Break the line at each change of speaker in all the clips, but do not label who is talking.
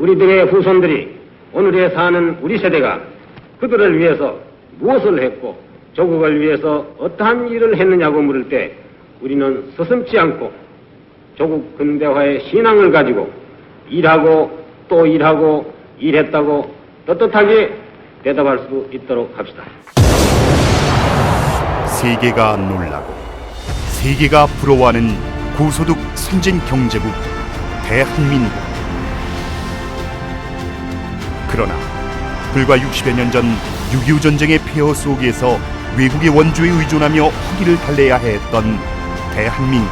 우리들의 후손들이 오늘에 사는 우리 세대가 그들을 위해서 무엇을 했고 조국을 위해서 어떠한 일을 했느냐고 물을 때 우리는 서슴지 않고 조국 근대화의 신앙을 가지고 일하고 또 일하고 일했다고 떳떳하게 대답할 수 있도록 합시다.
세계가 놀라고 세계가 부러워하는 고소득 선진 경제국 대한민국. 그러나 불과 60여 년 전 6.25 전쟁의 폐허 속에서 외국의 원조에 의존하며 허기를 달래야 했던 대한민국.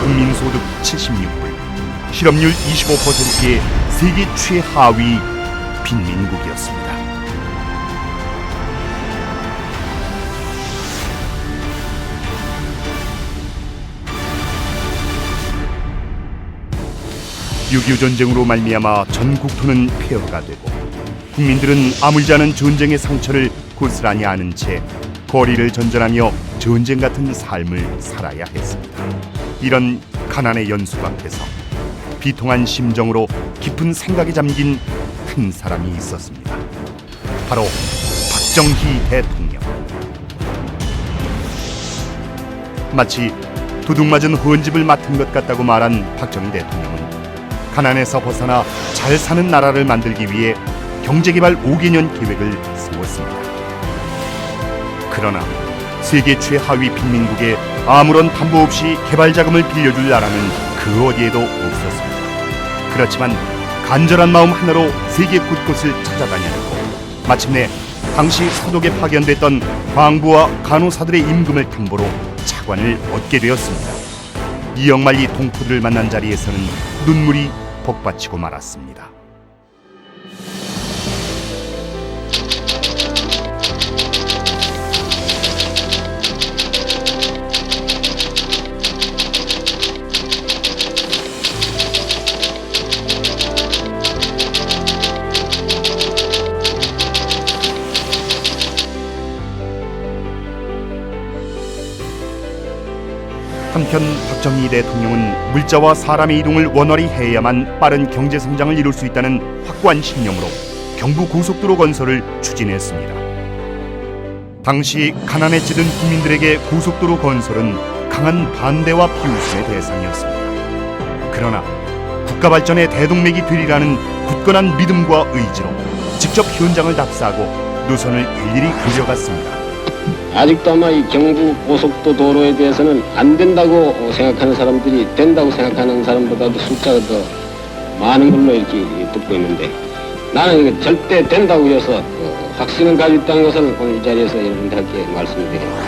국민소득 76불, 실업률 25%의 세계 최하위 빈민국이었습니다. (6.25) 전쟁으로 말미암아 전 국토는 폐허가 되고 국민들은 아물지 않은 전쟁의 상처를 고스란히 아는 채 거리를 전전하며 전쟁 같은 삶을 살아야 했습니다. 이런 가난의 연속 앞에서 비통한 심정으로 깊은 생각에 잠긴 한 사람이 있었습니다. 바로 박정희 대통령. 마치 도둑맞은 헌집을 맡은 것 같다고 말한 박정희 대통령은 가난에서 벗어나 잘 사는 나라를 만들기 위해 경제개발 5개년 계획을 세웠습니다. 그러나 세계 최하위 빈민국에 아무런 담보 없이 개발 자금을 빌려줄 나라는 그 어디에도 없었습니다. 그렇지만 간절한 마음 하나로 세계 곳곳을 찾아다녔고 마침내 당시 서독에 파견됐던 광부와 간호사들의 임금을 담보로 차관을 얻게 되었습니다. 이영만리 동포들을 만난 자리에서는 눈물이 복받치고 말았습니다. 한편 박정희 대통령은 물자와 사람의 이동을 원활히 해야만 빠른 경제 성장을 이룰 수 있다는 확고한 신념으로 경부 고속도로 건설을 추진했습니다. 당시 가난에 찌든 국민들에게 고속도로 건설은 강한 반대와 비웃음의 대상이었습니다. 그러나 국가 발전의 대동맥이 되리라는 굳건한 믿음과 의지로 직접 현장을 답사하고 노선을 일일이 그려갔습니다.
아직도 아마 이 경부 고속도 도로에 대해서는 안 된다고 생각하는 사람들이 된다고 생각하는 사람보다도 숫자가 더 많은 걸로 이렇게 듣고 있는데 나는 이거 절대 된다고 해서 확신을 가지고 있다는 것을 오늘 이 자리에서 여러분들께 말씀드려요.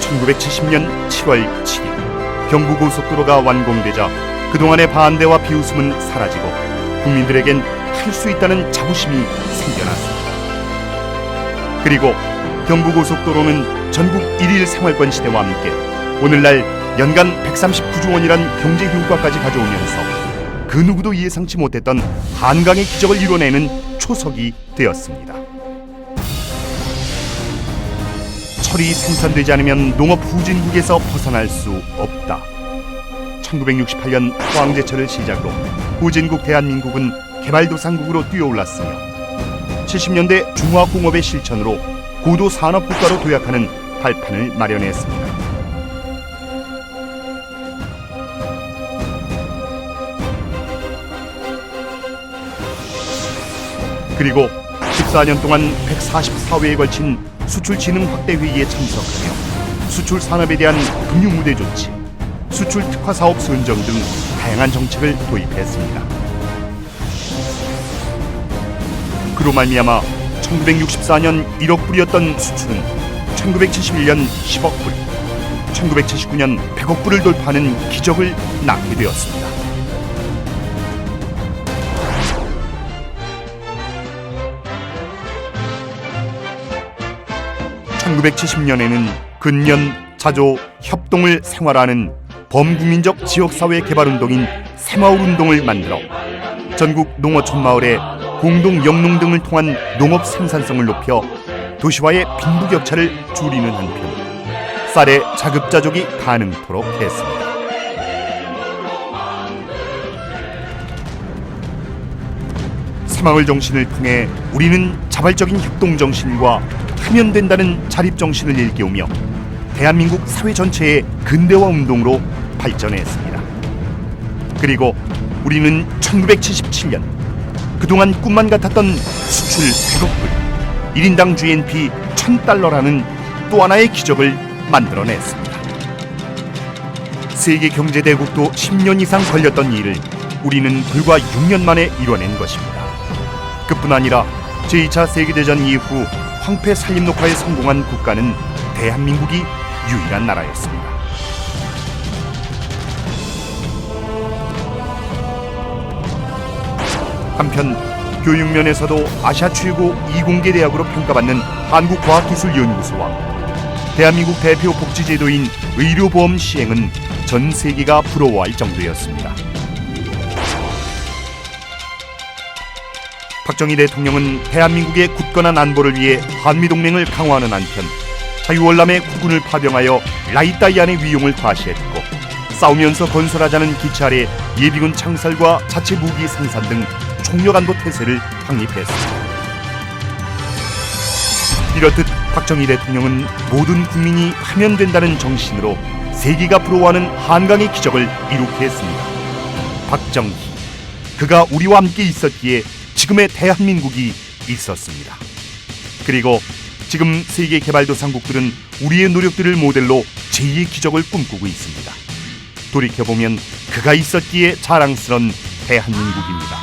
1970년 7월 7일 경부고속도로가 완공되자 그동안의 반대와 비웃음은 사라지고 국민들에겐 할 수 있다는 자부심이 생겨났습니다. 그리고 경부고속도로는 전국 1일 생활권 시대와 함께 오늘날 연간 139조 원이란 경제 효과까지 가져오면서 그 누구도 예상치 못했던 한강의 기적을 이뤄내는 초석이 되었습니다. 철이 생산되지 않으면 농업 후진국에서 벗어날 수 없다. 1968년 포항제철을 시작으로 후진국 대한민국은 개발도상국으로 뛰어올랐으며 70년대 중화공업의 실천으로 고도 산업국가로 도약하는 발판을 마련했습니다. 그리고 14년 동안 144회에 걸친 수출진흥 확대 회의에 참석하며 수출 산업에 대한 금융 우대 조치, 수출 특화 사업 선정 등 다양한 정책을 도입했습니다. 그로 말미암아 1964년 1억 불이었던 수출은 1971년 10억 불, 1979년 100억 불을 돌파하는 기적을 낳게 되었습니다. (1970년에는) 근년 자조 협동을 생활화하는 범국민적 지역사회 개발운동인 새마을운동을 만들어 전국 농어촌 마을에 공동 영농 등을 통한 농업 생산성을 높여 도시와의 빈부격차를 줄이는 한편 쌀의 자급자족이 가능토록 했습니다. 새마을 정신을 통해 우리는 자발적인 협동 정신과 하면 된다는 자립 정신을 일깨우며 대한민국 사회 전체의 근대화 운동으로 발전했습니다. 그리고 우리는 1977년 그동안 꿈만 같았던 수출 100억 불, 1인당 GNP 1000달러라는 또 하나의 기적을 만들어냈습니다. 세계 경제 대국도 10년 이상 걸렸던 일을 우리는 불과 6년 만에 이뤄낸 것입니다. 그뿐 아니라 제2차 세계대전 이후 황폐 산림 녹화에 성공한 국가는 대한민국이 유일한 나라였습니다. 한편 교육면에서도 아시아 최고 이공계 대학으로 평가받는 한국과학기술연구소와 대한민국 대표 복지제도인 의료보험 시행은 전 세계가 부러워할 정도였습니다. 박정희 대통령은 대한민국의 굳건한 안보를 위해 한미동맹을 강화하는 한편 자유월남의 국군을 파병하여 라이따이안의 위용을 과시했고, 싸우면서 건설하자는 기치 아래 예비군 창설과 자체 무기 생산 등 총력안보 태세를 확립했습니다. 이렇듯 박정희 대통령은 모든 국민이 하면 된다는 정신으로 세계가 부러워하는 한강의 기적을 이룩해 했습니다. 박정희, 그가 우리와 함께 있었기에 지금의 대한민국이 있었습니다. 그리고 지금 세계 개발도상국들은 우리의 노력들을 모델로 제2의 기적을 꿈꾸고 있습니다. 돌이켜보면 그가 있었기에 자랑스러운 대한민국입니다.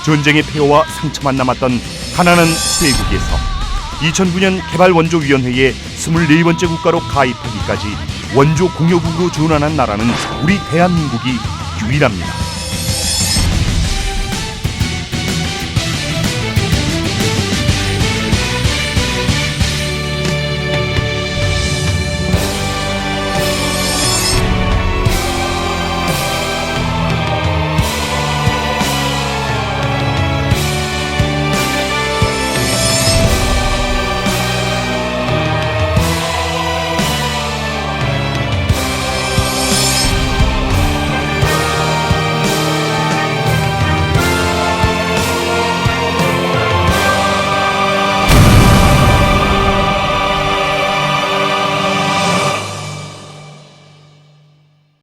전쟁의 폐허와 상처만 남았던 가난한 수혜국에서 2009년 개발원조위원회에 24번째 국가로 가입하기까지 원조 공여국으로 전환한 나라는 우리 대한민국이 유일합니다.